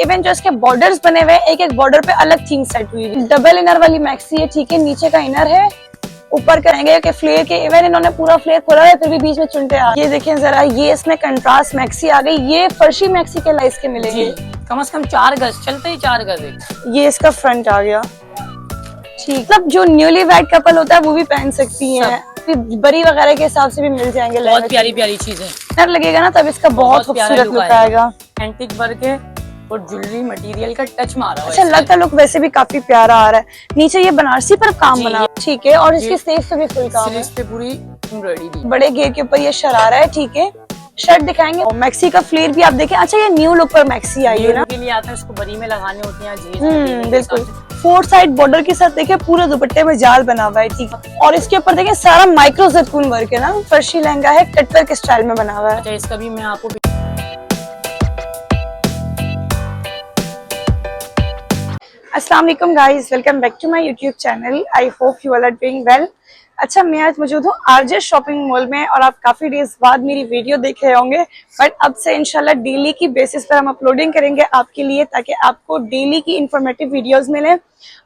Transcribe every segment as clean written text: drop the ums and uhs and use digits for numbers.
Even जो इसके borders बने हुए हैं, एक एक बॉर्डर पे अलग थीम सेट हुई है। डबल इनर वाली मैक्सी है, ठीक है, नीचे का इनर है, ऊपर करेंगे कि फ्लेयर के इवन इन्होंने पूरा फ्लेयर खोला है, फिर भी बीच में चुनटे आ। ये देखें जरा, ये इसमें कंट्रास्ट मैक्सी आ गई। ये फर्शी मैक्सी के लाइस के मिलेंगे, कम से कम 4 गज चलते ही 4 गज है। ये इसका फ्रंट आ गया, ठीक। मतलब जो न्यूली वेड कपल होता है वो भी पहन सकती है, बरी वगैरह के हिसाब से भी मिल जाएंगे। बहुत प्यारी प्यारी चीजें लगेगा ना, तब इसका बहुत खूबसूरत लुक आएगा। एंटीक वर्क है और ज्वेलरी मटेरियल का टच मारा हुआ है। अच्छा, लगता लुक वैसे भी काफी प्यारा आ रहा है। नीचे ये बनारसी पर काम बना, ठीक है, और इसके स्लीव्स पे भी फुल काम है, पे पूरी एम्ब्रॉयडरी। बड़े घेर के ऊपर ये शरारा है, ठीक है। शर्ट दिखाएंगे, और मैक्सी का फ्लेयर भी आप देखें। अच्छा, ये न्यू लुक पर मैक्सी आई है ना, के लिए आता है, इसको बरी में लगाने होते हैं। बिल्कुल। 4 साइड बॉर्डर के साथ देखे, पूरे दुपट्टे में जाल बना हुआ है, ठीक। और इसके ऊपर देखें सारा माइक्रो जरकून वर्क है ना, फर्शी लहंगा है, कटवर के स्टाइल में बना हुआ है। अच्छा, इसका भी मैं आपको अस्सलाम वालेकुम guys, welcome back to my YouTube channel. I hope you all are doing well. अच्छा, मैं आज मौजूद हूँ आरजे शॉपिंग मॉल में, और आप काफी डेज बाद मेरी वीडियो देख रहे होंगे, बट अब से इंशाल्लाह डेली की बेसिस पर हम अपलोडिंग करेंगे आपके लिए, ताकि आपको डेली की इंफॉर्मेटिव वीडियोस मिले।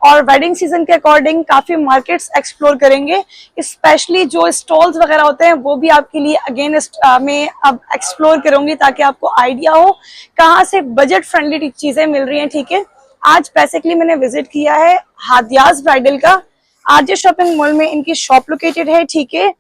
और वेडिंग सीजन के अकॉर्डिंग काफी मार्केट्स एक्सप्लोर करेंगे, स्पेशली जो स्टॉल्स वगैरह होते हैं वो भी आपके लिए अगेन में अब एक्सप्लोर करूंगी, ताकि आपको आइडिया हो कहाँ से बजट फ्रेंडली चीजें मिल रही हैं, ठीक है। आज बेसिकली मैंने विजिट किया है हादियाज ब्राइडल का, आरजे शॉपिंग मॉल में इनकी शॉप लोकेटेड है, ठीक है।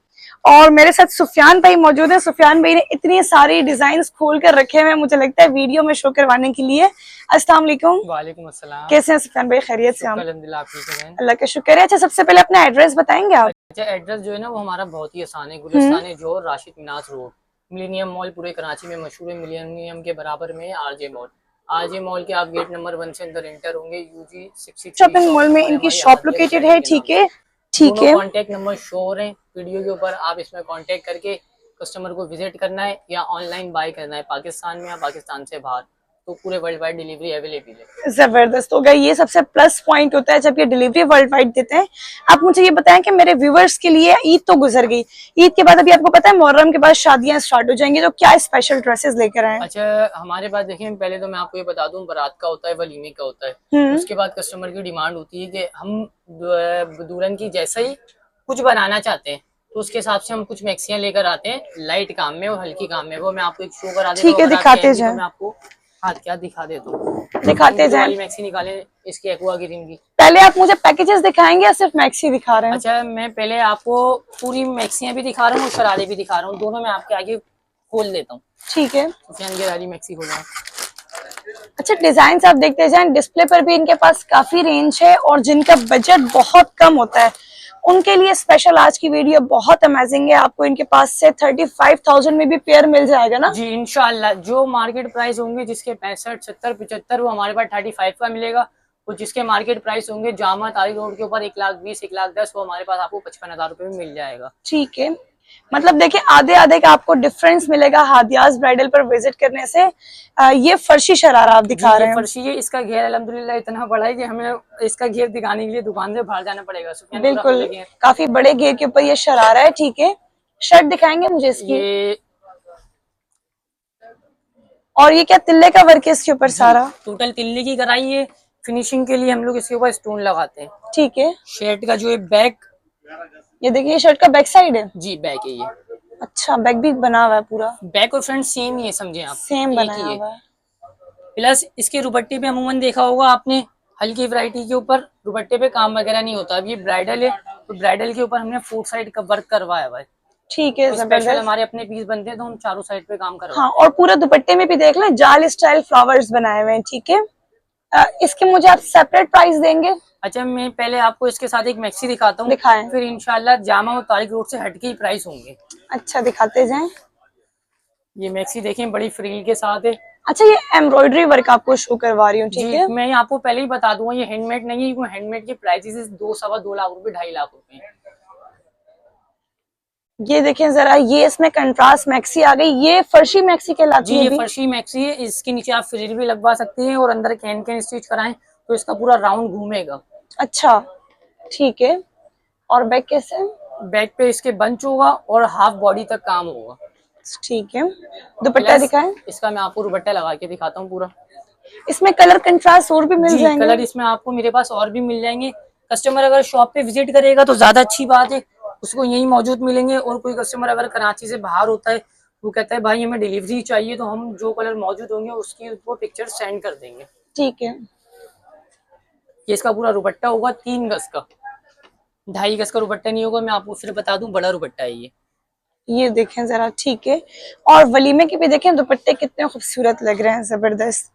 और मेरे साथ सुफियान भाई मौजूद है। सुफियान भाई ने इतनी सारी डिजाइन्स खोल कर रखे हुए हैं, मुझे लगता है वीडियो में शो करवाने के लिए। अस्सलाम वालेकुम। वालेकुम अस्सलाम। कैसे हैं सुफियान भाई? खैरियत से? अल्हम्दुलिल्लाह, अल्लाह का शुक्र है। अच्छा, सबसे पहले अपना एड्रेस बताएंगे आप? अच्छा, एड्रेस जो है ना वो हमारा बहुत ही आसान है। Gulistan Jauhar Rashid Minhas road, millennium mall पूरे कराची में मशहूर है। मिलेनियम के बराबर में आरजे मॉल। आरजे मॉल के आप गेट नंबर 1 से अंदर एंटर होंगे। यूजी 63 शॉपिंग मॉल में इनकी शॉप लोकेटेड है, ठीक है, ठीक है। कॉन्टेक्ट नंबर शो हो रहे हैं वीडियो के ऊपर, आप इसमें कॉन्टेक्ट करके कस्टमर को विजिट करना है या ऑनलाइन बाय करना है, पाकिस्तान में या पाकिस्तान से बाहर, तो पूरे वर्ल्ड वाइड डिलीवरी अवेलेबल है। जबरदस्त हो गया, ये सबसे प्लस पॉइंट होता है जब ये डिलीवरी वर्ल्ड वाइड देते हैं। आप मुझे ये बताएं कि मेरे व्यूवर्स के लिए ईद तो गुजर गई, ईद के बाद अभी आपको पता है मुहर्रम के बाद शादियां स्टार्ट हो जाएंगी, तो क्या स्पेशल ड्रेसेस लेकर आए? अच्छा, हमारे पास देखिए, पहले तो मैं आपको ये बता दूं, बारात का होता है, वलीमे का होता है। उसके बाद कस्टमर की डिमांड होती है कि हम दुल्हन की जैसा ही कुछ बनाना चाहते हैं, तो उसके हिसाब से हम कुछ मैक्सियां लेकर आते हैं, लाइट काम में और हल्की काम में। वो मैं आपको एक शो करा देता हूं, ठीक है, दिखाते जाएं। मैं आपको हाथ क्या दिखा देता हूँ, दिखाते जाएं। मैक्सी निकाले इसकी एक्वा की रिंग की। पहले आप मुझे पैकेजेस दिखाएंगे या सिर्फ मैक्सी दिखा रहे हैं? अच्छा, मैं पहले आपको पूरी मैक्सियां भी दिखा रहा हूँ और शरारे भी दिखा रहा हूँ, दोनों मैं आपके आगे खोल देता हूँ, ठीक है। मैक्सी खोला। अच्छा, डिजाइन आप देखते जाएं, डिस्प्ले पर भी इनके पास काफी रेंज है, और जिनका बजट बहुत कम होता है उनके लिए स्पेशल आज की वीडियो बहुत अमेजिंग है। आपको इनके पास से 35,000 में भी पेयर मिल जाएगा ना जी, इंशाल्लाह। जो मार्केट प्राइस होंगे जिसके 65, 70, 75, वो हमारे पास 35 का मिलेगा, और जिसके मार्केट प्राइस होंगे जामा तारी रोड के ऊपर 1,20,000, 1,10,000, वो हमारे पास आपको 55,000 रुपए में मिल जाएगा, ठीक है। मतलब देखिए, आधे आधे का आपको डिफरेंस मिलेगा हादियाज ब्राइडल पर विजिट करने से। ये फर्शी शरारा आप दिखा रहे हैं? फर्शी है, इसका घेर अल्हम्दुलिल्लाह इतना बड़ा है कि हमें इसका घेर दिखाने के लिए दुकान से बाहर जाना पड़ेगा। बिल्कुल, काफी बड़े घेर के ऊपर ये शरारा है, ठीक है। शर्ट दिखाएंगे मुझे इसकी? और ये क्या तिल्ले का वर्क है इसके ऊपर? सारा टोटल तिल्ले की कराई है। फिनिशिंग के लिए हम लोग इसके ऊपर स्टोन लगाते हैं, ठीक है। शर्ट का जो है बैक, ये देखिए, शर्ट का बैक साइड है जी बैक है ये। अच्छा, बैक भी बना हुआ है पूरा? बैक और फ्रंट सेम ही है, समझे आप, सेम बनाया हुआ है। प्लस इसके दुपट्टे पे अमूमन देखा होगा आपने, हल्की वैरायटी के ऊपर दुपट्टे पे काम वगैरह नहीं होता। अब ये ब्राइडल है, तो ब्राइडल के ऊपर हमने 4 साइड का वर्क करवाया हुआ है, ठीक है। स्पेशल हमारे अपने पीस बनते हैं तो हम चारों साइड पे काम करवाते हैं। हाँ, और पूरा दुपट्टे में भी देख लें जाल स्टाइल फ्लावर्स बनाए हुए हैं, ठीक है। इसके मुझे आप सेपरेट प्राइस देंगे? अच्छा, मैं पहले आपको इसके साथ एक मैक्सी दिखाता हूँ, दिखाएं। फिर इंशाल्लाह जामा और तारिक रोड से हटके ही प्राइस होंगे। अच्छा, दिखाते जाएं। ये मैक्सी देखें, बड़ी फ्रिल के साथ है। अच्छा, ये एम्ब्रॉयडरी वर्क आपको शो करवा रही हूँ, ठीक है। मैं आपको पहले ही बता दूंगा, ये हैंडमेड नहीं है, हैंडमेड के प्राइसेस 2-2.25 लाख रुपए, 2.5 लाख रुपए। ये देखें जरा, ये इसमें कंट्रास्ट मैक्सी आ गई, ये फर्शी मैक्सी कहलाती है? ये फर्शी मैक्सी है, इसके नीचे आप फ्रिल भी लगवा सकते हैं, और अंदर कैन स्टिच कराएं तो इसका पूरा राउंड घूमेगा। अच्छा, ठीक है। और बैक कैसे? बैक पे इसके बंच होगा और हाफ बॉडी तक काम होगा, ठीक है। दुपट्टा दिखाएं। इसका मैं आपको दुपट्टा लगा के दिखाता हूँ पूरा। इसमें कलर कंट्रास्ट और भी मिल जी, जाएंगे। कलर इसमें आपको मेरे पास और भी मिल जाएंगे। कस्टमर अगर शॉप पे विजिट करेगा तो ज्यादा अच्छी बात है, उसको यही मौजूद मिलेंगे। और कोई कस्टमर अगर कराची से बाहर होता है, वो कहता है भाई हमें डिलीवरी चाहिए, तो हम जो कलर मौजूद होंगे उसकी वो पिक्चर सेंड कर देंगे। ठीक है, ये इसका पूरा दुपट्टा होगा 3 गज का, 2.5 गज का दुपट्टा नहीं होगा। मैं आपको फिर बता दूं, बड़ा दुपट्टा है ये देखें जरा। ठीक है, और वलीमे के भी देखें दुपट्टे कितने खूबसूरत लग रहे हैं, जबरदस्त।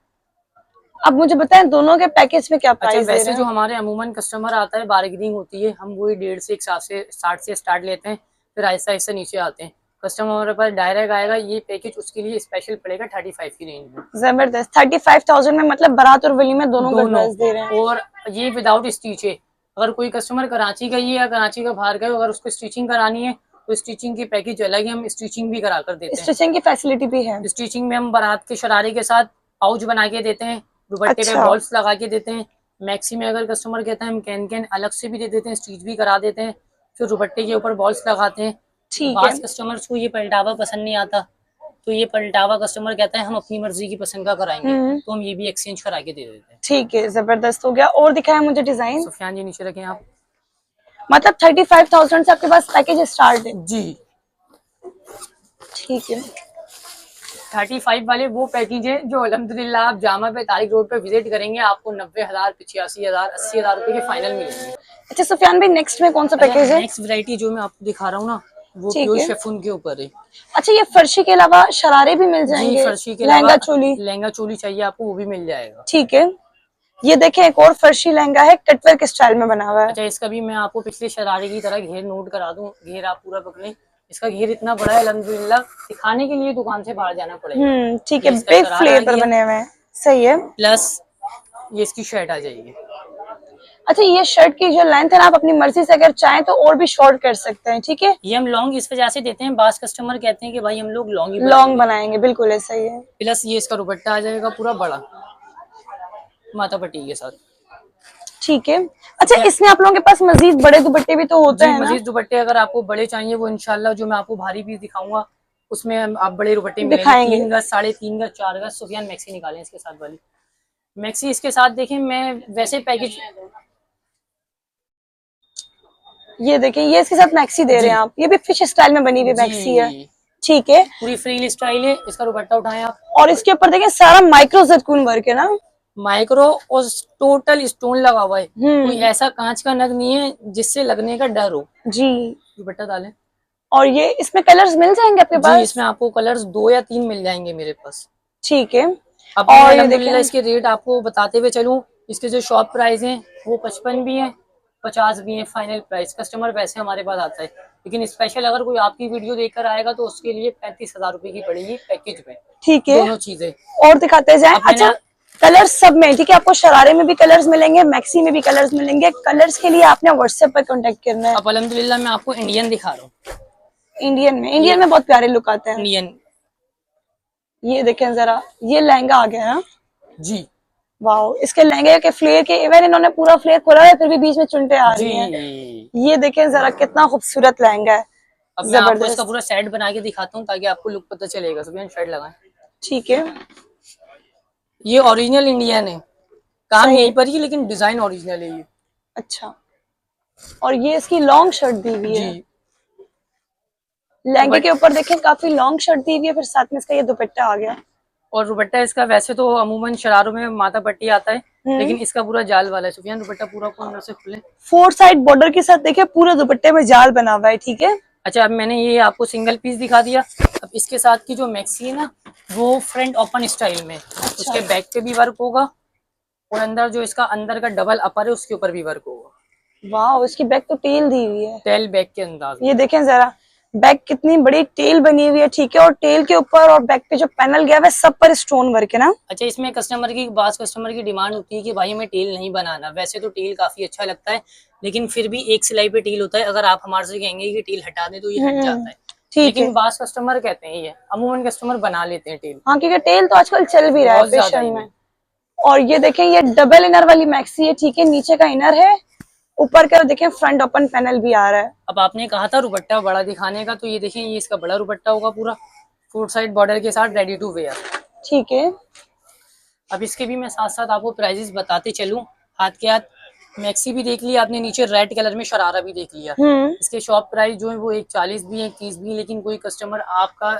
अब मुझे बताएं दोनों के पैकेज में क्या अच्छा, प्राइस दे वैसे रहे जो हैं? हमारे अमूमन कस्टमर आता है, बार्गेनिंग होती है, हम वही 1.5 से 60 से स्टार्ट लेते हैं, फिर आहिस्ता आहिस्ता नीचे आते हैं। कस्टमर हमारे पास डायरेक्ट आएगा, ये पैकेज उसके लिए स्पेशल पड़ेगा 35 की रेंज में। जबरदस्त, 35,000 में मतलब बारात और वलीमे दोनों का दोनों। ड्रेस दे रहे हैं। और ये विदाउट स्टिच है। अगर कोई कस्टमर कराची का ही है या कराची का बाहर का है, अगर उसको स्टिचिंग करानी है तो स्टिचिंग की पैकेज अलग है, हम स्टिचिंग भी करा कर देते हैं। स्टिचिंग की फैसिलिटी भी है? स्टिचिंग में हम बारात के शरारे के साथ पाउच बना के देते हैं, दुपट्टे पे अच्छा, बॉल्स लगा के देते हैं। मैक्सी में अगर कस्टमर कहता है, हम कैन अलग से भी दे देते हैं, स्टिच भी करा देते हैं, फिर दुपट्टे के ऊपर बॉल्स लगाते हैं। ठीक है। बास कस्टमर्स को ये पलटावा पसंद नहीं आता, तो ये पलटावा कस्टमर कहता है हम अपनी मर्जी की पसंद का कराएंगे, तो हम ये भी एक्सचेंज करा के दे देते हैं। ठीक है, जबरदस्त हो गया। और दिखाया मुझे डिजाइन। सुफियान जी नीचे रखें आप। मतलब 35,000 से आपके पास पैकेज स्टार्ट है? जी, ठीक है। 35 वाले वो पैकेज है जो अल्हम्दुलिल्लाह आप जामा पे तारिक रोड पे विजिट करेंगे, आपको 90,000, 85,000, 80,000 रुपए के फाइनल मिलेंगे। अच्छा सुफियान भाई, नेक्स्ट में कौन सा पैकेज है? नेक्स्ट वैरायटी जो मैं आपको दिखा रहा हूँ ना, वो ठीक प्योर है। शेफून के ऊपर है। अच्छा, ये फर्शी के अलावा शरारे भी मिल जी, जाएंगे? फर्शी के अलावा लहंगा चोली? लहंगा चोली चाहिए आपको, वो भी मिल जाएगा। ठीक है। ये देखें, एक और फर्शी लहंगा है, कटवर्क स्टाइल में बना हुआ है। अच्छा, इसका भी मैं आपको पिछले शरारे की तरह घेर नोट करा दूं, घेर आप पूरा पकड़े। इसका घेर इतना बड़ा है अल्हम्दुलिल्लाह, दिखाने के लिए दुकान से बाहर जाना पड़ेगा। ठीक है, ये इसका बिग शरारा आ फ्लेवर गया, बने हुए हैं। सही है। प्लस ये इसकी शर्ट आ जाएगी। अच्छा, ये शर्ट की जो लेंथ है ना, आप अपनी मर्जी से अगर चाहें तो और भी शॉर्ट कर सकते हैं। ठीक है, ये हम लॉन्ग इस वजह से देते हैं, बास कस्टमर कहते हैं कि भाई हम लोग लॉन्ग ही लॉन्ग बनाएंगे। बनाएंगे, बिल्कुल ऐसा ही है। प्लस ये इसका दुपट्टा आ जाएगा पूरा बड़ा, माथा पट्टी के साथ। ठीक है। अच्छा, क्या? इसमें आप लोगों के पास मजीद बड़े दुपट्टे भी तो होते जी, हैं ना? मजीद दुपट्टे अगर आपको बड़े चाहिए, वो इंशाल्लाह जो मैं आपको भारी पीस दिखाऊंगा उसमें आप बड़े दुपट्टे मिलेंगे। दिखाएंगे। 3 गज, 3.5 गज, 4 गज। सुफियान मैक्सी निकालें इसके साथ वाली। मैक्सी इसके साथ देखें, मैं वैसे पैकेज। ये देखें, ये इसके साथ मैक्सी दे रहे जी हैं आप। ये भी फिश स्टाइल में बनी हुई मैक्सी है। जी, ठीक है। पूरी फ्री स्टाइल है। इसका दुपट्टा उठाएं आप। और इसके ऊपर देखें, सारा माइक्रो जरकून वर्क है ना? माइक्रो और टोटल स्टोन लगा हुआ है, कोई हम्म। ऐसा कांच का नग नहीं है जिससे लगने का डर हो। जी। दुपट्टा डालें। और ये इसमें कलर्स मिल जाएंगे आपके जी, पास? इसमें आपको कलर्स 2 या 3 मिल जाएंगे मेरे पास। ठीक है। अब मैं और ये अल्हम्दुलिल्लाह देखें। इसके रेट आपको बताते हुए चलूं, इसके जो शॉप प्राइस हैं वो 55 भी हैं, 50 भी हैं फाइनल प्राइस। कस्टमर वैसे हमारे पास आता है, लेकिन स्पेशल अगर कोई आपकी वीडियो देखकर आएगा तो उसके लिए 35,000 रुपए की पड़ेगी पैकेज में, ठीक है। दोनों चीजें। और दिखाते जाएं। अब मैंने अच्छा, कलर्स सब में, ठीक है, आपको शरारे में भी कलर्स मिलेंगे, मैक्सी में भी कलर्स मिलेंगे। कलर्स के लिए आपने व्हाट्सएप पर कांटेक्ट करना है। अब अल्हम्दुलिल्लाह मैं आपको इंडियन दिखा रहा हूँ। इंडियन में बहुत प्यारे लुक आते हैं। इंडियन। ये देखें जरा, ये लहंगा आ गया ना? जी वाओ, इसके लहंगे के फ्लेयर के इवन इन्होंने पूरा फ्लेयर खोला है, फिर भी बीच में चुनटे आ जी। रही हैं। ये देखें जरा, कितना खूबसूरत लहंगा है। अब मैं आपको इसका जबरदस्त। पूरा सेट बना के दिखाता हूँ ताकि आपको लुक पता चलेगा। सुफियान शर्ट लगाएं। ठीक है। ये ओरिजिनल इंडियन है, काम सही यहीं है। पर ही, लेकिन डिजाइन ओरिजिनल है ये। अच्छा, और ये इसकी लॉन्ग शर्ट दी हुई जी। है। लहंगे बट के ऊपर देखें, काफी लॉन्ग शर्ट दी हुई है, फिर साथ में इसका ये दुपट्टा आ गया। और दुपट्टा इसका वैसे तो अमूमन शरारों में माथा पट्टी आता है, लेकिन हम्म। इसका पूरा जाल वाला है। सुफियान दुपट्टा पूरा को अंदर से खुले। 4 साइड बॉर्डर के साथ देखे, पूरे दुपट्टे में जाल बना हुआ है। ठीक है। अच्छा, अब मैंने ये आपको सिंगल पीस दिखा दिया। अब इसके साथ की जो मैक्सी है ना, वो फ्रंट ओपन स्टाइल में, उसके बैक पे भी वर्क होगा, और अंदर जो इसका अंदर का डबल अपर है उसके ऊपर भी वर्क होगा। वाह, इसकी बैक तो टेल दी हुई है। टेल बैक के अंदाज में। ये देखें जरा, बैक कितनी बड़ी टेल बनी हुई है। ठीक है, और टेल के ऊपर और बैक पे जो पैनल गया हुआ है, सब पर स्टोन वर्क है ना? अच्छा, इसमें कस्टमर की डिमांड होती है कि भाई हमें टेल नहीं बनाना। वैसे तो टेल काफी अच्छा लगता है, लेकिन फिर भी एक सिलाई पे टेल होता है। अगर आप हमारे से कहेंगे कि टेल हटा दें तो ये हट जाता है, ठीक लेकिन है। बास कस्टमर कहते हैं, ये अमूमन कस्टमर बना लेते हैं टेल। हाँ, क्योंकि टेल तो आजकल चल भी रहा है बहुत ज्यादा फैशन ही में। और ये देखें, ये डबल इनर वाली मैक्सी है। ठीक है, नीचे का इनर है, ऊपर का देखें फ्रंट ओपन पैनल भी आ रहा है। अब आपने कहा था दुपट्टा बड़ा दिखाने का, तो ये देखें, ये इसका बड़ा दुपट्टा होगा पूरा 4 साइड बॉर्डर के साथ, रेडी टू वेयर। ठीक है। अब इसके भी मैं साथ साथ आपको प्राइजेस बताते चलूं हाथ के हाथ। मैक्सी भी देख लिया आपने, नीचे रेड कलर में शरारा भी देख लिया। इसके शॉप प्राइस जो है वो 140 भी है, 30 भी है। लेकिन कोई कस्टमर आपका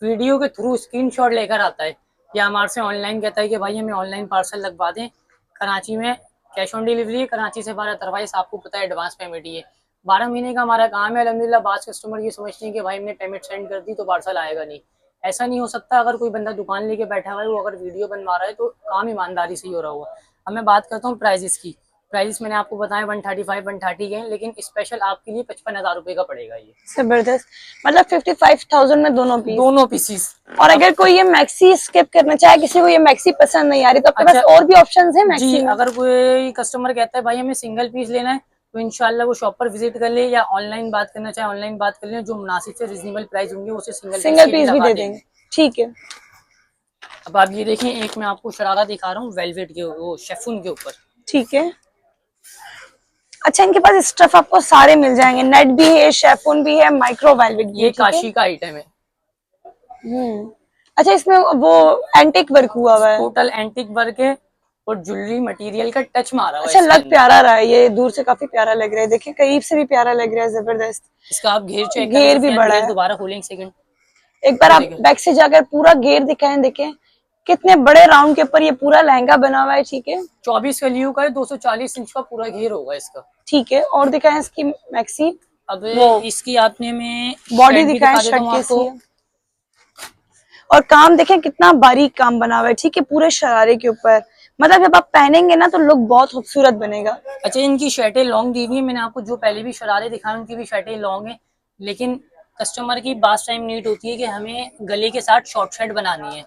वीडियो के थ्रू स्क्रीनशॉट लेकर आता है या हमारे से ऑनलाइन कहता है कि भाई हमें ऑनलाइन पार्सल लगवा दें, कराची में कैश ऑन डिलीवरी है, कराची से बाहर अदरवाइज आपको पता है एडवांस पेमेंट ही है। 12 महीने का हमारा काम है अल्हम्दुलिल्लाह। बात कस्टमर ये समझते हैं कि भाई हमने पेमेंट सेंड कर दी तो पार्सल आएगा नहीं, ऐसा नहीं हो सकता। अगर कोई बंदा दुकान लेके बैठा हुआ है, वो अगर वीडियो बनवा रहा है तो काम ईमानदारी से ही हो रहा होगा। अब मैं बात करता हूँ प्राइजेस की। प्राइस मैंने आपको बताया 135 130 के हैं, लेकिन स्पेशल आपके लिए 55,000 रुपए का पड़ेगा ये। जबरदस्त, मतलब 55,000 में दोनों पीसीस। और अगर कोई ये मैक्सी स्किप करना चाहे, किसी को ये मैक्सी पसंद नहीं आ रही, तो आपके पास और भी ऑप्शंस है मैक्सी में? अगर कोई कस्टमर कहता है भाई हमें सिंगल पीस लेना है तो इंशाल्लाह वो शॉप पर विजिट कर ले, या ऑनलाइन बात करना चाहे ऑनलाइन बात कर ले। जो मुनासिब से रिजनेबल प्राइस होंगे उसे सिंगल पीस भी दे देंगे। ठीक है। अब आप ये देखें, एक मैं आपको शरारा दिखा रहा हूँ वेलवेट के, वो शेफून के ऊपर। ठीक है। अच्छा, इनके पास स्टफ आपको सारे मिल जाएंगे, नेट भी है, शेफून भी है, माइक्रो वेलवेट भी। ये काशी का आइटम है। अच्छा, इसमें वो एंटिक वर्क हुआ हुआ है? टोटल एंटिक वर्क है और ज्वेलरी मटेरियल का टच मारा हुआ है। अच्छा, लग प्यारा रहा है, ये दूर से काफी प्यारा लग रहा है, देखिए करीब से भी प्यारा लग रहा है, जबरदस्त। इसका आप घेर चेक करें, घेर भी बड़ा है। दोबारा खोलें सेकंड, एक बार आप बैक से जाकर पूरा घेर दिखाएं, देखें कितने बड़े राउंड के ऊपर ये पूरा लहंगा बना हुआ है। ठीक है, 24 कलियों का है, 240 इंच का पूरा घेर होगा इसका। ठीक है, और दिखाएं इसकी मैक्सी। अब इसकी आपने में बॉडी दिखाएं शर्ट कैसी है, और काम देखें कितना बारीक काम बना हुआ है। ठीक है, पूरे शरारे के ऊपर, मतलब जब आप पहनेंगे ना तो लुक बहुत खूबसूरत बनेगा। अच्छा, इनकी शर्टें लॉन्ग दी हुई है, मैंने आपको जो पहले भी शरारे दिखाए उनकी भी शर्टें लॉन्ग है। लेकिन कस्टमर की बात टाइम नीड होती है कि हमें गले के साथ शॉर्ट शर्ट बनानी है,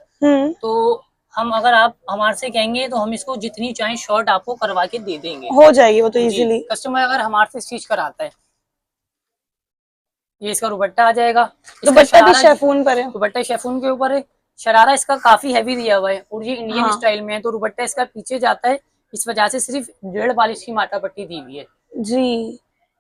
तो हम अगर आप हमारे से कहेंगे तो हम इसको जितनी चाहे शॉर्ट आपको करवा के दे देंगे, हो जाएगी वो तो इजीली। कस्टमर अगर हमारे से स्टिच कराता है, ये इसका दुपट्टा आ जाएगा। दुपट्टा भी शेफून पर है, दुपट्टा शेफून के ऊपर है। शरारा इसका काफी हैवी दिया हुआ है और ये इंडियन स्टाइल में है, तो दुपट्टा इसका पीछे जाता है, इस वजह से सिर्फ 1.5 बालिश की माटा पट्टी दी हुई है जी।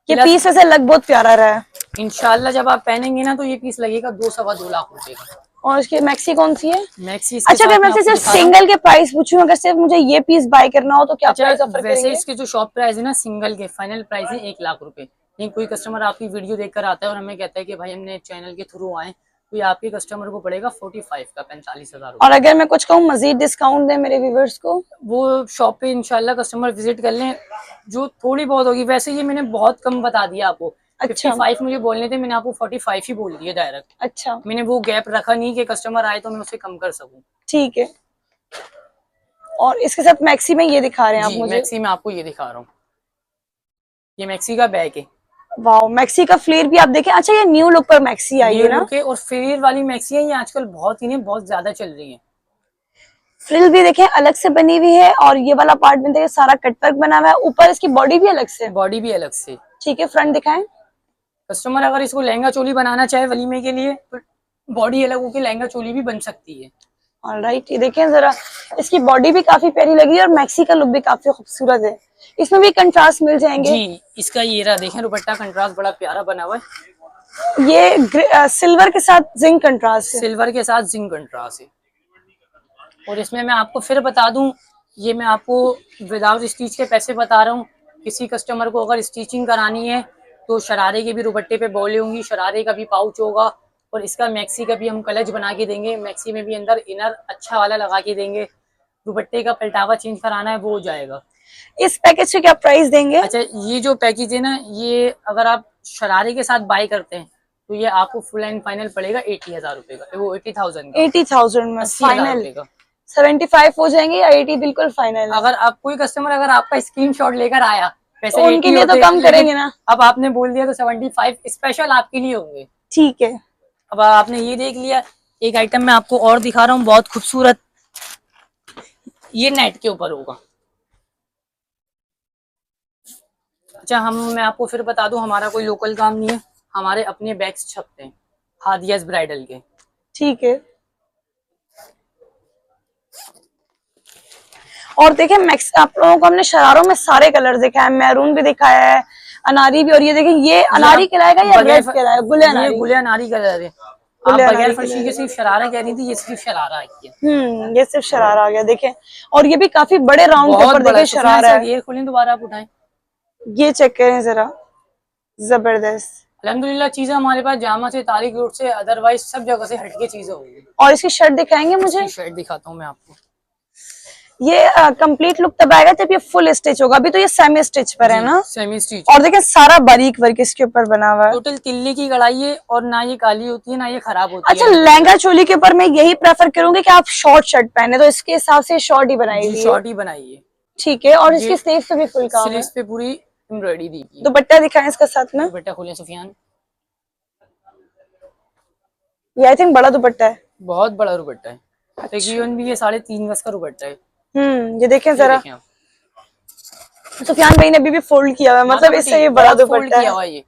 ये पीस वैसे लग बहुत प्यारा रहा है। इंशाल्लाह जब आप पहनेंगे ना तो ये पीस लगेगा 2-2.25 लाख रुपए का। और इसकी मैक्सी कौन सी है? मैक्सी। अच्छा, अगर मैं सिर्फ सिंगल के प्राइस पूछूं, अगर सिर्फ मुझे ये पीस बाय करना हो तो क्या प्राइस ऑफर करेंगे? वैसे इसके जो शॉप प्राइस है ना, सिंगल के फाइनल प्राइस है 1 लाख रुपए। लेकिन कोई कस्टमर आपकी वीडियो देखकर आता है और हमें कहता है कि भाई हमने चैनल के थ्रू आए, तो ये आपके कस्टमर को पड़ेगा 45 का, 45,000 रुपए। और अगर मैं कुछ कहूँ मजीद डिस्काउंट दे मेरे व्यूअर्स को, वो शॉप पे इंशाल्लाह कस्टमर विजिट कर लें, जो थोड़ी बहुत होगी। वैसे ये मैंने बहुत कम बता दिया आपको। अच्छा, 55 मुझे बोलने थे, मैंने आपको 45 ही बोल दिया डायरेक्ट। अच्छा, मैंने वो गैप रखा नहीं कि कस्टमर आए तो मैं उसे कम कर सकूं। ठीक है। और इसके साथ मैक्सी में ये दिखा रहे हैं आप मुझे? मैक्सी में आपको ये दिखा रहा हूँ, ये मैक्सी का बैग है। वाओ, मैक्सी का फ्लेयर भी आप देखें। अच्छा, ये न्यू लुक पर मैक्सी आई है ना? और फ्लेयर वाली मैक्सी है, ये आजकल बहुत ज्यादा चल रही है। फ्रिल भी देखें अलग से बनी हुई है, और ये वाला पार्ट में देखें सारा कटवर्क बना हुआ है। ऊपर इसकी बॉडी भी अलग से, ठीक है। फ्रंट दिखाएं। कस्टमर अगर इसको लहंगा चोली बनाना चाहे वलीमे के लिए तो बॉडी अलग होकर लहंगा चोली भी बन सकती है। ऑलराइट, ये देखें जरा, इसकी बॉडी भी काफी प्यारी लगी और मैक्सी का लुक भी काफी खूबसूरत है। इसमें भी कंट्रास्ट मिल जाएंगे जी। इसका ये रहा, देखें दुपट्टा कंट्रास्ट बड़ा प्यारा बना हुआ है। ये सिल्वर के साथ जिंक कंट्रास्ट है। सिल्वर के साथ जिंक कंट्रास्ट है। और इसमें मैं आपको फिर बता दूं, ये मैं आपको विदाउट स्टिच के पैसे बता रहा हूँ। किसी कस्टमर को अगर स्टिचिंग करानी है तो शरारे के भी दुपट्टे पे बॉले होंगी, शरारे का भी पाउच होगा, और इसका मैक्सी का भी हम कलच बना के देंगे। मैक्सी में भी अंदर इनर अच्छा वाला लगा के देंगे। दुपट्टे का पलटावा चेंज कराना है वो हो जाएगा। इस पैकेज से क्या प्राइस देंगे? अच्छा, ये जो पैकेज है ना, ये अगर आप शरारे के साथ बाय करते हैं तो ये आपको फुल एंड फाइनल पड़ेगा 80,000 रुपए का, वो 80,000 में फाइनल। 75 हो जाएंगे या 80 बिल्कुल फाइनल? अगर आप कोई कस्टमर अगर आपका स्क्रीनशॉट लेकर आया, वैसे तो उनके लिए तो कम करेंगे ना। अब आपने बोल दिया तो 75 स्पेशल आपके लिए होंगे। ठीक है। अब आपने ये देख लिया, एक आइटम मैं आपको और दिखा रहा हूँ बहुत खूबसूरत, ये नेट के ऊपर होगा। अच्छा, मैं आपको फिर बता दूं, हमारा कोई लोकल काम नहीं है, हमारे अपने बैग्स छपते हैं हादियाज ब्राइडल के। ठीक है। और देखिए मैक्स, आप लोगों को हमने शरारों में सारे कलर दिखाए हैं, मैरून भी दिखाया है, अनारी भी। और ये देखिए, ये अनारी कहलाएगा या रेड कहलाएगा? गुले अनारी। गुले अनारी कलर है। आप खुले बगैर अनारी के फर्शी के लिए। सिर्फ शरारा कह रही थी, ये सिर्फ शरारा आई है। ये सिर्फ शरारा आ गया देखें, और ये भी काफी बड़े राउंड के बहुत ऊपर बड़ा देखें है। सुफियान शरारा सर है। ये खोलें दोबारा, आप उठाएं। ये चेक करें जरा, जबरदस्त। अल्हम्दुलिल्लाह चीजें हमारे पास जामा से, तारिक रोड से, अदरवाइज सब जगह से हटके चीजें होंगी। और इसकी शर्ट दिखाएंगे मुझे? इसकी शर्ट दिखाता हूँ मैं आपको। ये कंप्लीट लुक तब आएगा जब ये फुल स्टिच होगा, अभी तो ये सेमी स्टिच पर है जी ना। सेमी स्टिच, और देखें सारा बारीक वर्क इसके ऊपर बना हुआ है। टोटल तिल्ली की कढ़ाई है, और ना ये काली होती है ना ये खराब होती अच्छा, है। लहंगा चोली के ऊपर मैं यही प्रेफर करूंगी कि आप शॉर्ट शर्ट पहने, तो इसके हिसाब से शॉर्ट ही बनाई जी हुई है। शॉर्ट ही बनाई है। ठीक है, और ये इसकी स्लीव्स पे भी फुल काम है। स्लीव्स पे पूरी एम्ब्रॉयडरी दी गई है। दुपट्टा दिखाएं इसका साथ में। दुपट्टा खोलें सुफियान। ये आई थिंक बड़ा दुपट्टा है। बहुत बड़ा दुपट्टा है, अच्छा। तकरीबन भी ये 3.5 गज का दुपट्टा है। ये देखें ये जरा, देखें आप, सुफियान भाई ने अभी भी फोल्ड किया हुआ है, मतलब माथा इससे पट्टी ये बड़ा बहुत फोल्ड दुपट्टा किया है। हुआ है ये।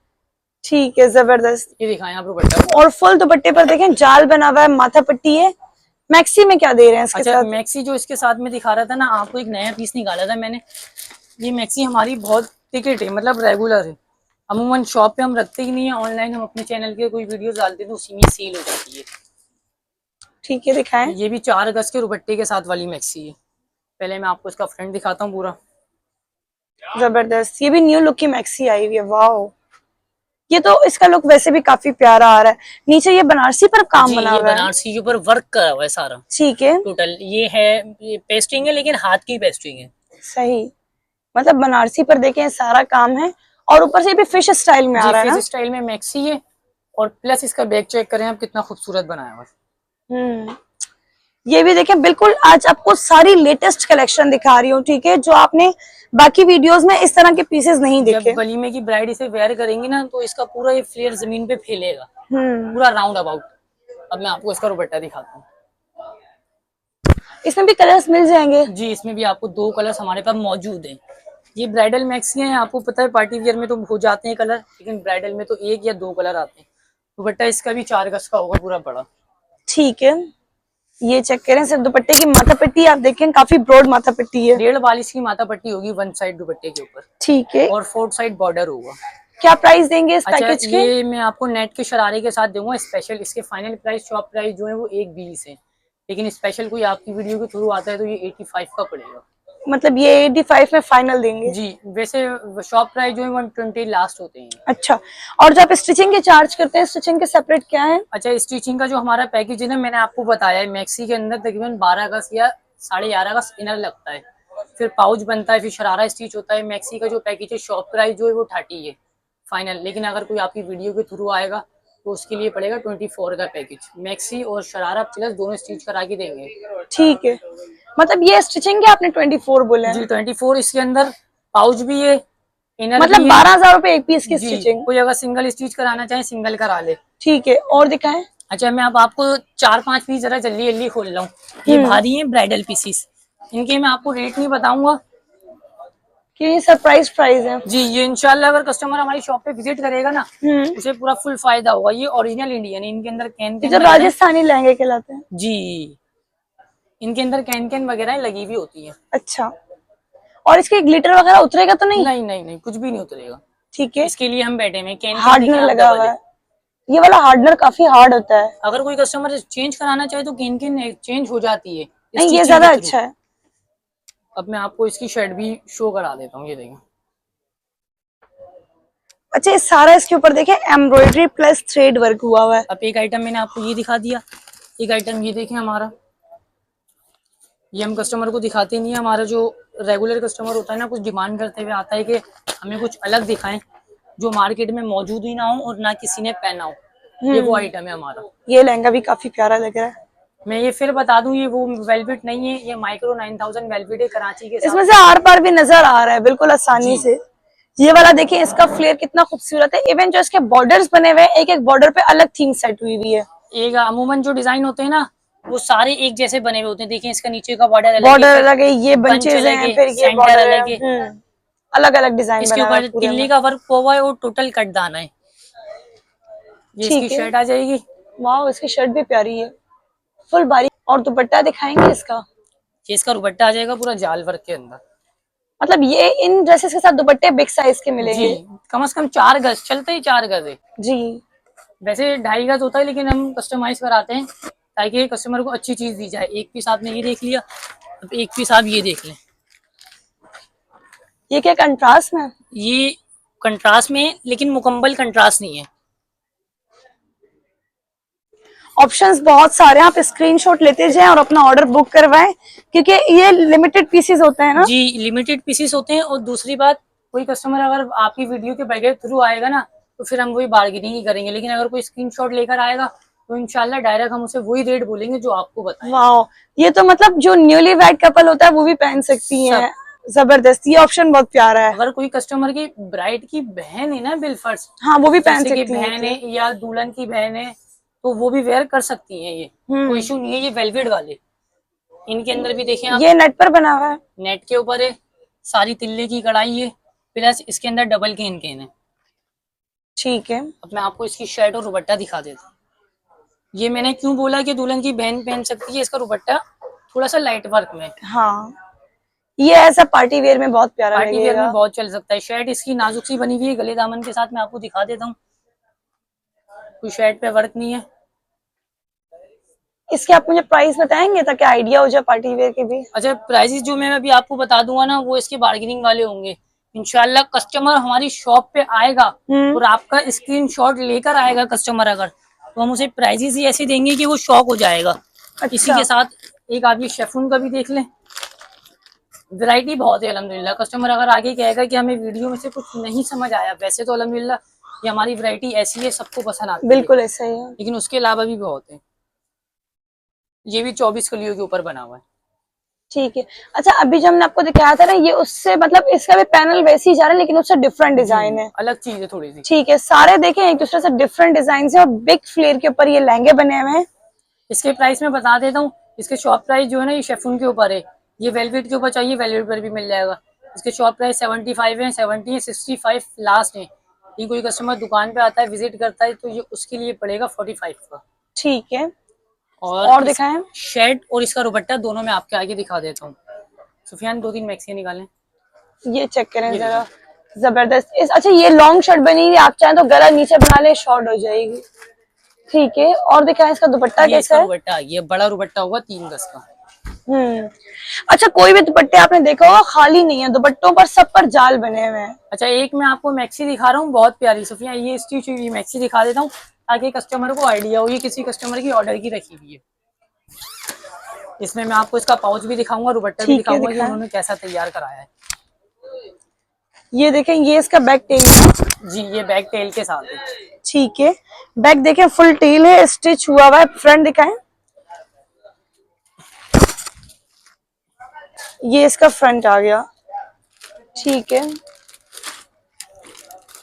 ठीक है, जबरदस्त। ये दिखाएं आप दुपट्टा। और फुल दुपट्टे पर देखें जाल बना हुआ है, माथा पट्टी है। मैक्सी में क्या दे रहे हैं इसके अच्छा साथ? मैक्सी जो इसके साथ में दिखा रहा था ना आपको, एक नया पीस निकाला था मैंने। ये मैक्सी हमारी बहुत टिकट है, मतलब रेगुलर है। अमूमन शॉप पे हम रखते ही नहीं है, ऑनलाइन हम अपने चैनल के कोई वीडियोस डालते हैं तो उसी में सेल हो जाती है। ठीक है, दिखाएं। ये भी 4 गज के दुपट्टे के साथ वाली मैक्सी है। पहले मैं आपको इसका फ्रंट दिखाता हूँ पूरा। जबरदस्त, ये भी न्यू लुक की मैक्सी आई हुई है, वाओ। ये तो इसका लुक वैसे भी काफी प्यारा आ रहा है। नीचे ये बनारसी पर काम जी बना ये हुआ है। बनारसी के ऊपर वर्क करा हुआ है सारा। ठीक है, टोटल ये है, ये पेस्टिंग है लेकिन हाथ की पेस्टिंग है। सही। मतलब बनारसी पर देखें सारा काम है, और ऊपर से भी फिश स्टाइल में आ जी रहा है फिश ना। स्टाइल में मैक्सी है, और प्लस इसका बैक चेक करें आप कितना खूबसूरत बनाया हुआ है। हम्म ये भी देखें, बिल्कुल आज आपको सारी लेटेस्ट कलेक्शन दिखा रही हूँ, ठीक है, जो आपने बाकी वीडियोस में इस तरह के पीसेस नहीं जब देखे। वलीमे की ब्राइड इसे वेयर करेंगी ना तो इसका पूरा ये फ्लेयर जमीन पे फैलेगा, हम्म पूरा राउंड अबाउट। अब मैं आपको इसका दुपट्टा दिखाता हूँ। इसमें भी कलर्स मिल जाएंगे? जी इसमें भी आपको 2 कलर्स हमारे पास मौजूद हैं। ये ब्राइडल मैक्सी हैं, आपको पता है पार्टी वियर में तो हो जाते हैं कलर, लेकिन ब्राइडल में तो 1 या 2 कलर आते हैं। दुपट्टा इसका भी 4 गज का होगा पूरा बड़ा। ठीक है, ये चेक करें, सिर्फ दुपट्टे की माथा पट्टी आप देखें, काफी ब्रॉड माथा पट्टी है। 1.5 की माथा पट्टी होगी वन साइड दुपट्टे के ऊपर, ठीक है, और 4 साइड बॉर्डर होगा। क्या प्राइस देंगे इस अच्छा पैकेज के? ये मैं आपको नेट के शरारे के साथ दूंगा स्पेशल। इसके फाइनल प्राइस शॉप प्राइस जो है वो 1.20 है, लेकिन स्पेशल कोई आपकी वीडियो के थ्रू आता है तो ये 85 का पड़ेगा। मतलब ये 85 में फाइनल देंगे? जी वैसे शॉप प्राइस जो है 120 लास्ट होते हैं। अच्छा, और जो आप स्टिचिंग के चार्ज करते हैं, स्टिचिंग के सेपरेट क्या है? अच्छा स्टिचिंग का जो हमारा पैकेज है ना, मैंने आपको बताया है मैक्सी के अंदर तकरीबन 12 गज या 11.5 गज इनर लगता है, फिर पाउच बनता है, फिर शरारा स्टिच होता है। मैक्सी का जो पैकेज है शॉप प्राइस जो है वो 30 है फाइनल, लेकिन अगर कोई आपकी वीडियो के थ्रू आएगा तो उसके लिए पड़ेगा 24 का पैकेज। मैक्सी और शरारा प्लस दोनों स्टिच करा के देंगे। ठीक है, मतलब ये स्टिचिंग के आपने 24 बोले हैं? जी 24। इसके अंदर पाउच भी है, इनर मतलब भी है। 12,000 रुपए एक पीस की जी स्टिचिंग? कोई अगर सिंगल स्टिच कराना चाहे सिंगल करा ले। ठीक है, और दिखाएं। अच्छा मैं अब आपको 4-5 पीस जरा जल्दी जल्दी खोल रहा हूँ। ये भारी हैं ब्राइडल पीसीस, इनके मैं आपको रेट नहीं बताऊंगा कि ये सरप्राइज प्राइस है। जी। ये इंशाल्लाह अगर कस्टमर हमारी शॉप पे विजिट करेगा ना उसे पूरा फुल फायदा होगा। ये ओरिजिनल इंडियन है, इनके अंदर कैन ये कैन जो वगैरह राजस्थानी लहंगे कहलाते हैं। जी, इनके अंदर कैन कैन वगैरह लगी हुई होती है। अच्छा, और इसके ग्लिटर वगैरह उतरेगा तो नहीं? नहीं नहीं नहीं कुछ भी नहीं उतरेगा। ठीक है, इसके लिए हम बैठे हुए कैन हार्डनर लगा हुआ है। ये वाला हार्डनर काफी हार्ड होता है। अगर कोई कस्टमर चेंज कराना चाहे तो कैन कैन चेंज हो जाती है नहीं, ये स्टिचिंग ज्यादा के थ्रू। अच्छा है। अब मैं आपको इसकी शर्ट भी शो करा देता हूँ, ये देखें। अच्छा, ये सारा इसके ऊपर देखें एम्ब्रॉयडरी प्लस थ्रेड वर्क हुआ हुआ है। अब एक आइटम मैंने आपको ये दिखा दिया, एक आइटम ये देखें हमारा। ये हम कस्टमर को दिखाते नहीं है, हमारा जो रेगुलर कस्टमर होता है ना कुछ डिमांड करते हुए आता है कि हमें कुछ अलग दिखाएं जो मार्केट में मौजूद ही ना हो और ना किसी ने पहना हो। ये वो आइटम है हमारा। ये लहंगा भी काफी प्यारा लग रहा है। मैं ये फिर बता दूं, ये वो वेलवेट नहीं है, ये माइक्रो 9000 वेलवेट है कराची के इसमें साथ। से आर पार भी नजर आ रहा है बिल्कुल आसानी जी। से। ये वाला देखिए, इसका फ्लेयर कितना खूबसूरत है। इवन जो इसके बॉर्डर्स बने हुए हैं, एक एक बॉर्डर पे अलग थीम सेट हुई हुई है। एक अमूमन जो डिजाइन होते हैं ना वो सारे एक जैसे बने हुए होते हैं। देखिए इसका नीचे का बॉर्डर अलग बॉर्डर है, अलग है, ये पंच बंचेज अलग हैं, है, फिर ये सेंटर बॉर्डर है। अलग है। अलग अलग डिजाइन इसके बना हुआ है ऊपर पूरे तिल्ली में। का वर्क हुआ है और टोटल कट दाना है। ये इसकी ठीक है, शर्ट आ जाएगी। वाह, इसकी शर्ट भी प्यारी है, फुल बारीक। और दुपट्टा दिखाएंगे इसका? ये इसका दुपट्टा आ जाएगा पूरा जाल वर्क के अंदर। मतलब ये इन ड्रेसेस के साथ दुपट्टे बिग साइज के जी मिलेंगे? कम से कम 4 गज चलते ही 4 गज है। जी, वैसे 2.5 गज होता है, लेकिन हम कस्टमाइज कराते हैं ताकि कस्टमर को अच्छी चीज दी जाए। एक पीस आपने ये देख लिया, अब एक पीस आप ये देख लें। ये क्या कंट्रास्ट में? ये कंट्रास्ट में, लेकिन मुकम्मल कंट्रास्ट नहीं है। ऑप्शंस बहुत सारे हैं, आप स्क्रीनशॉट लेते जाएं और अपना ऑर्डर बुक करवाएं, क्योंकि ये लिमिटेड पीसेस होते हैं ना। जी, लिमिटेड पीसेस होते हैं। और दूसरी बात, कोई कस्टमर अगर आपकी वीडियो के बगैर थ्रू आएगा ना, तो फिर हम वही बार्गेनिंग ही करेंगे। लेकिन अगर कोई स्क्रीनशॉट लेकर आएगा तो इंशाल्लाह डायरेक्ट हम उसे वही रेट बोलेंगे जो आपको बताएं। वाह, ये तो मतलब जो न्यूली वेड कपल होता है वो भी पहन सकती हैं। जबरदस्त, ये ऑप्शन बहुत प्यारा है। अगर कोई कस्टमर की ब्राइड की बहन है ना बिलफर्ज, हाँ, वो भी पहन जैसे कि सकती है बहन है या दुल्हन की बहन है, तो वो भी वेयर कर सकती हैं। ये कोई इशू नहीं है। ये वेलवेट वाले, इनके अंदर भी देखें आप, ये नेट पर बना हुआ है। नेट के ऊपर है, सारी तिल्ले की कढ़ाई है, प्लस इसके अंदर डबल केन केन है। ठीक है। अब मैं आपको इसकी शर्ट और दुपट्टा दिखा देता हूँ। ये मैंने क्यों बोला कि दुल्हन की बहन पहन सकती है। इसका दुपट्टा थोड़ा सा लाइट वर्क में, हाँ, ये ऐसा पार्टी वेयर में बहुत प्यारा पार्टी वेयर लगेगा। में बहुत चल सकता है। शर्ट इसकी नाजुक सी बनी हुई है, गले दामन के साथ मैं आपको दिखा देता हूँ। कोई शर्ट पे वर्क नहीं है। इसके आप मुझे प्राइस बताएंगे ताकि आइडिया हो जाए पार्टी वेयर के भी। अच्छा, प्राइसेस जो मैं अभी आपको बता दूंगा ना, वो इसके बार्गेनिंग वाले होंगे। इंशाल्लाह कस्टमर हमारी शॉप पे आएगा और आपका स्क्रीनशॉट लेकर आएगा कस्टमर अगर, तो हम उसे प्राइसेस ही ऐसे देंगे कि वो शॉक हो जाएगा। इसी अच्छा। के साथ एक आप ये शेफून का भी देख लें। वैरायटी बहुत है अल्हम्दुलिल्लाह। कस्टमर अगर आगे कहेगा कि हमें वीडियो में से कुछ नहीं समझ आया, वैसे तो अल्हम्दुलिल्लाह ये हमारी वैरायटी ऐसी है, सबको पसंद आती है, बिल्कुल ऐसा ही है। लेकिन उसके अलावा भी बहुत है। ये भी 24 कलियों के ऊपर बना हुआ है। ठीक है। अच्छा, अभी जो हमने आपको दिखाया था ना, ये उससे मतलब इसका भी पैनल वैसे ही जा रहा है लेकिन उससे डिफरेंट डिजाइन है। अलग चीज है थोड़ी सी। ठीक है, सारे देखें एक दूसरे से डिफरेंट डिजाइन है और बिग फ्लेयर के ऊपर ये लहंगे बने हुए हैं। इसके प्राइस में बता देता हूँ। इसके शॉप प्राइस जो है ना, ये शेफून के ऊपर है। ये वेलवेट के ऊपर चाहिए, वेलवेट पर भी मिल जाएगा। इसके शॉप प्राइस 75 है, 70 है, 65 लास्ट है। ये कोई कस्टमर दुकान पे आता है, विजिट करता है, तो ये उसके लिए पड़ेगा 45 का। ठीक है, और दिखाएं। शर्ट और इसका दुपट्टा दोनों मैं आपके आगे दिखा देता हूँ। सुफियान 2-3 मैक्सी निकालें। ये चेक करें ये जरा, जबरदस्त। अच्छा, ये लॉन्ग शर्ट बनी हुई, आप चाहें तो गला नीचे बना ले, शॉर्ट हो जाएगी। ठीक है, और दिखाएं इसका दुपट्टा ये कैसा इसका है। दुपट्टा, ये बड़ा दुपट्टा होगा 3 गज का। अच्छा, कोई भी दुपट्टे आपने देखा होगा खाली नहीं है, दुपट्टों पर सब पर जाल बने हुए हैं। अच्छा, एक मैं आपको मैक्सी दिखा रहा हूँ बहुत प्यारी। सुफिया, ये स्टिच हुई मैक्सी दिखा देता हूँ ताकि कस्टमर को आइडिया हो। ये किसी कस्टमर की ऑर्डर की रखी हुई है। इसमें मैं आपको इसका पाउच भी दिखाऊंगा, दुपट्टा भी ठीक है, दिखाऊंगा कि दिखाएं। उन्होंने कैसा तैयार कराया है। ये देखें, ये इसका बैक टेल। जी, ये बैक टेल के साथ है। ठीक है, बैक देखें फुल टेल है, स्टिच हुआ हुआ है। फ्रंट दिखाएं। ये इसका फ्रंट आ गया। ठीक है।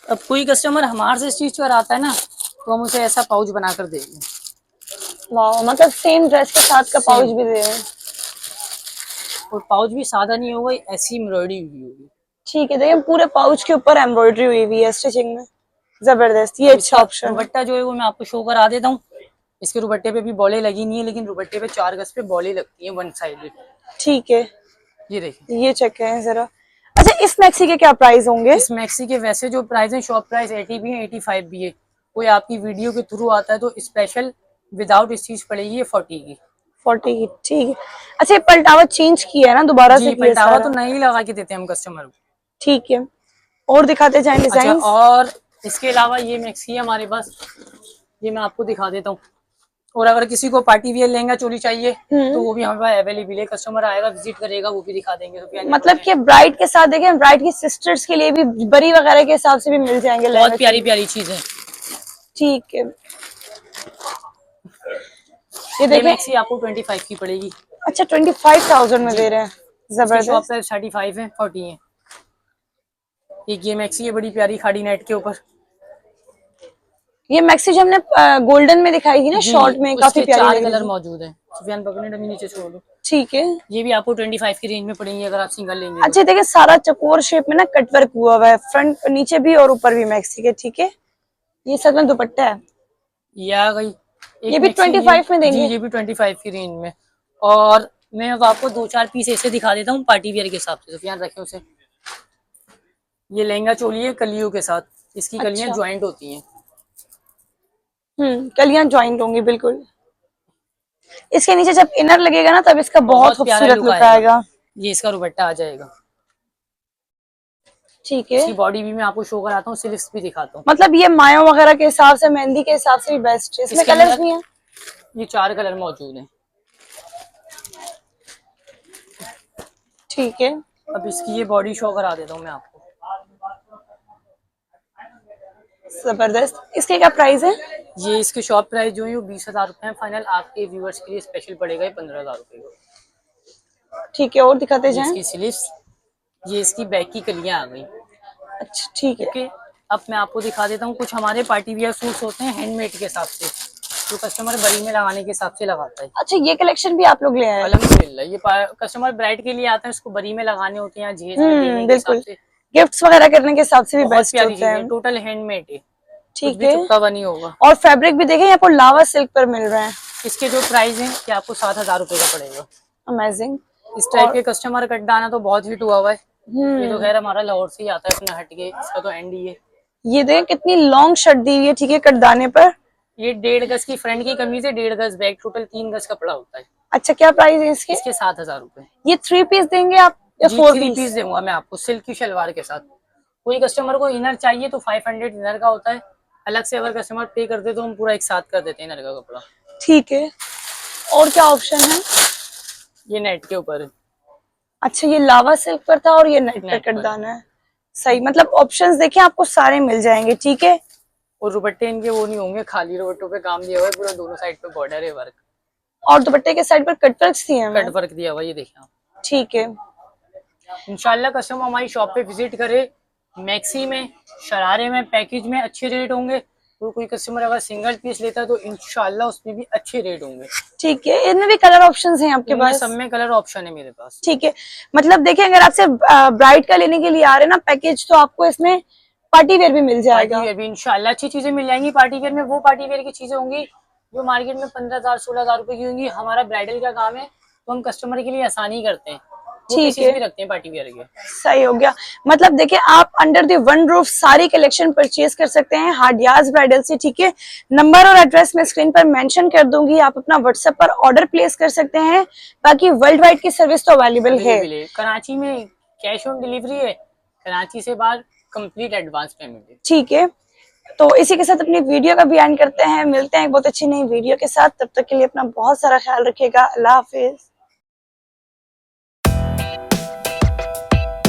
अब कोई कस्टमर हमारे से स्टिच कराता है ना, तो हम उसे ऐसा पाउच बनाकर देंगे। वाह, मतलब सेम ड्रेस के साथ का पाउच भी दे रहे हैं। और पाउच भी सादा नहीं होगा, ऐसी एम्ब्रॉयडरी हुई होगी। ठीक है, देखिए पूरे पाउच के ऊपर एम्ब्रॉयडरी हुई हुई है स्टिचिंग में। जबरदस्त, ये अच्छा ऑप्शन है। दुपट्टा जो है वो मैं आपको शो करा देता हूँ। इसके दुपट्टे पे भी बॉले लगी नहीं है, लेकिन दुपट्टे पे 4 गज पे बॉले लगती है वन साइड। ठीक है, ये देखिए। ये चेक करें जरा। अच्छा, इस मैक्सी के क्या प्राइस होंगे? इस मैक्सी के वैसे जो प्राइस है, शॉप प्राइस 80 भी है, 85 भी है। कोई आपकी वीडियो के थ्रू आता है तो स्पेशल विदाउट इस चीज पड़ेगी ये 40 की। 40 की, ठीक है। अच्छा, ये पलटावा चेंज किया है ना, दोबारा से जी, किया पलटावा तो सारा? नहीं लगा के देते हम कस्टमर को। ठीक है, और दिखाते जाएं अच्छा, डिजाइन। और इसके अलावा ये मैक्सी है हमारे पास, ये मैं आपको दिखा देता हूँ। और अगर किसी को पार्टी वियर लहंगा चोली चाहिए तो वो भी हमारे पास अवेलेबल है। कस्टमर आएगा, विजिट करेगा, वो भी दिखा देंगे। तो मतलब कि ब्राइड के साथ देखें, ब्राइड की सिस्टर्स के लिए भी बरी वगैरह के हिसाब से भी मिल जाएंगे बहुत लहंगा प्यारी चोली। प्यारी चीज है। ठीक है, ये ये देखें। मैक्सी आपको 25 की पड़ेगी। अच्छा, 25,000 में दे रहे हैं। इसकी शॉप जबरदस्त। प्राइस 35 है, 40 है। एक ये मैक्सी है बड़ी प्यारी खाड़ी नेट के ऊपर। ये मैक्सी जो हमने गोल्डन में दिखाई थी ना, जी, शॉर्ट में, काफी उसके प्यारी 4 लग रही कलर थी। मौजूद है। सुफियान पकड़ने डमी नीचे छोड़ दो। ठीक है। ये भी आपको 25 की रेंज में पड़ेंगे अगर आप सिंगल लेंगे। अच्छा, देखिए सारा चकोर शेप में ना कटवर्क हुआ हुआ है, फ्रंट नीचे भी और ऊपर भी मैक्सी के। ठीक है, ये सब में दुपट्टा है। या गई ये एक भी मैक्सी 25 में जी, देंगे। ये भी 25 की रेंज में। और मैं अब आपको 2-4 पीस ऐसे दिखा देता हूँ पार्टी वियर के हिसाब से। सुफियान रखे उसे। ये लहंगा चोली है कलियों के साथ। इसकी कलियां अच्छा, ज्वाइंट होती हैं। कलियां ज्वाइंट होंगी बिल्कुल। इसके नीचे जब इनर लगेगा ना तब इसका बहुत प्यारा खूबसूरत लुक आएगा। ये इसका दुपट्टा आ जाएगा। ठीक है। इसकी बॉडी भी मैं आपको शो कराता हूँ, स्लीव्स भी दिखाता हूँ। मतलब ये मायो वगैरह के हिसाब से, मेहंदी के हिसाब से भी बेस्ट है। इसमें इसके कलर्स अंदर भी हैं? ये 4 कलर मौजूद हैं। ठीक है। अब इसकी ये बॉडी शो करा देता हूँ मैं आपको। जबरदस्त। इसके क्या प्राइस है? ये इसके शॉप प्राइस जो है वो 20,000 रुपए है फाइनल। आपके व्यूअर्स के लिए स्पेशल पड़ेगा ये 15,000 रुपए का। ठीक है, और दिखाते ये जाएं। इसकी स्लीव्स, ये इसकी बैक की कलियां आ गई। अच्छा ठीक है। ओके, अब मैं आपको दिखा देता हूँ कुछ हमारे पार्टी वियर सूट्स होते हैं हैंडमेड के हिसाब से, जो कस्टमर बरी में लगाने के हिसाब से लगाता है। अच्छा, ये कलेक्शन भी आप लोग ले आए? अल्हम्दुलिल्लाह, ये कस्टमर ब्राइड के लिए आता है, उसको बरी में लगाने होते हैं, जहेज में देने के हिसाब बिल्कुल। से। गिफ्ट्स वगैरह करने के हिसाब से भी बहुत बेस्ट प्यारी होते चीज है, हैं। टोटल हैंडमेड है, कुछ ठीक भी है। चुपका हुआ नहीं होगा। और फैब्रिक भी देखें, यहाँ पर लावा सिल्क पर मिल रहा है। इसके जो प्राइस है कि आपको 7,000 रुपए का पड़ेगा। अमेजिंग। इस टाइप और के कस्टमर कट दाना तो बहुत हिट हुआ हुआ है। ये तो हम्म खैर हमारा लाहौर से ही आता है अपना हट के, इसका तो एंड ही है। ये देखें कितनी लॉन्ग शर्ट दी हुई है, ठीक है, कटदाने पर। ये 1.5 गज की फ्रंट की कमीज है, 1.5 गज बैक, टोटल 3 गज कपड़ा होता है। अच्छा, क्या प्राइस है इसके? इसके 7,000 रुपए। ये 3 पीस देंगे आप या जी 4 3 पीस? पीस दूंगा मैं आपको सिल्क की शलवार के साथ। कोई कस्टमर को इनर चाहिए तो 500 इनर का होता है, अलग से अगर कस्टमर पे कर दे तो हम पूरा एक साथ कर देते हैं इनर का कपड़ा। ठीक है। और क्या ऑप्शन है? ये नेट के ऊपर है। अच्छा, ये लावा सिल्क पर था और ये नेट पर नेट पर। कटदाना है। सही, मतलब ऑप्शंस देखें आपको सारे मिल जाएंगे। ठीक है। और दुपट्टे इनके वो नहीं होंगे, खाली दुपट्टों पे काम दिया हुआ है पूरा, दोनों साइड पे बॉर्डर है, वर्क, और दुपट्टे के साइड पर कट वर्क्स दिए हैं। कट वर्क दिया हुआ है, ये देखिए आप। ठीक है। इंशाल्लाह कस्टमर हमारी शॉप पे विजिट करे। मैक्सी में, शरारे में, पैकेज में अच्छे रेट होंगे। और कोई कस्टमर अगर सिंगल पीस लेता है तो इंशाल्लाह उसमें भी अच्छे रेट होंगे। ठीक है, इनमें भी कलर ऑप्शंस हैं आपके इनमें पास? सब में कलर ऑप्शन है मेरे पास। ठीक है। मतलब देखिए, अगर आपसे ब्राइड का लेने के लिए आ रहे हैं ना पैकेज, तो आपको इसमें पार्टी वेयर भी मिल पार्टी जाएगा। वेयर भी इंशाल्लाह अच्छी चीजें मिल जाएंगी। पार्टी वेयर में वो पार्टी वेयर की चीजें होंगी जो मार्केट में 15,000 16,000 रुपए की होंगी। हमारा ब्राइडल का काम है तो हम कस्टमर के लिए आसानी करते हैं, वो ठीक पीसेस है, भी रखते हैं पार्टी वेयर के। सही हो गया। मतलब देखिए, आप अंडर द वन रूफ सारी कलेक्शन परचेज कर सकते हैं हाडियाज ब्राइडल से। ठीक है, नंबर और एड्रेस मैं स्क्रीन पर मेंशन कर दूंगी, आप अपना व्हाट्सएप पर ऑर्डर प्लेस कर सकते हैं। बाकी वर्ल्ड वाइड की सर्विस तो अवेलेबल है। कराची में कैश ऑन डिलीवरी है, कराची से बाहर कंप्लीट एडवांस पेमेंट है। ठीक है, तो इसी के साथ अपनी वीडियो का भी एंड करते हैं। मिलते हैं एक बहुत अच्छी नई वीडियो के साथ, तब तक के लिए अपना बहुत सारा ख्याल रखिएगा। अल्लाह हाफिज।